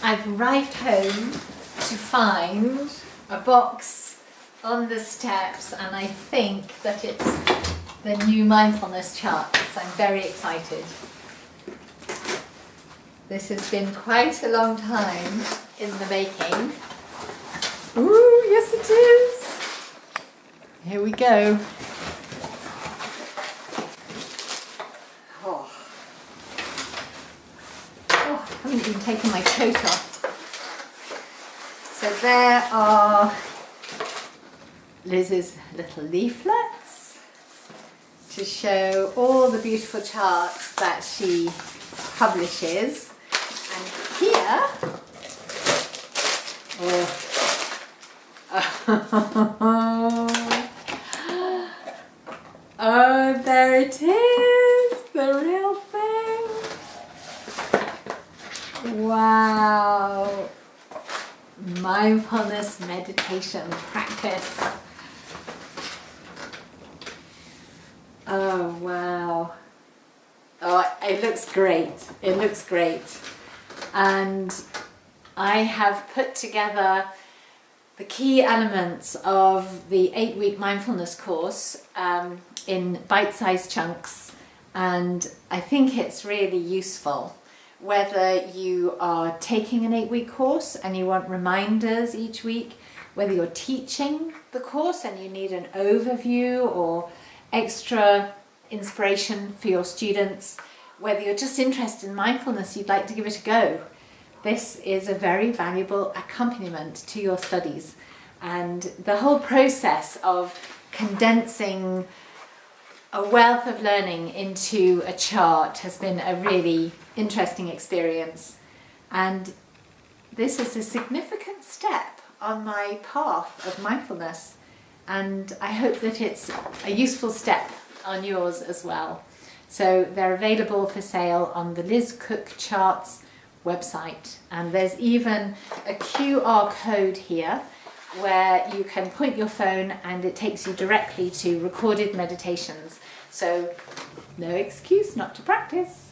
I've arrived home to find a box on the steps, and I think that it's the new mindfulness chart, so I'm very excited. This has been quite a long time in the making. Ooh, yes it is! Here we go. Oh, I haven't even taken my coat off. So there are Liz's little leaflets to show all the beautiful charts that she publishes. And here, oh, there it is, the real thing. Wow. Mindfulness meditation practice. Oh, wow. Oh, it looks great. It looks great. And I have put together the key elements of the 8-week mindfulness course in bite-sized chunks, and I think it's really useful whether you are taking an 8-week course and you want reminders each week, whether you're teaching the course and you need an overview or extra inspiration for your students, whether you're just interested in mindfulness, you'd like to give it a go. This is a very valuable accompaniment to your studies, and the whole process of condensing a wealth of learning into a chart has been a really interesting experience, and this is a significant step on my path of mindfulness, and I hope that it's a useful step on yours as well. So they're available for sale on the Liz Cook Charts website, and there's even a QR code here where you can point your phone and it takes you directly to recorded meditations. So no excuse not to practice.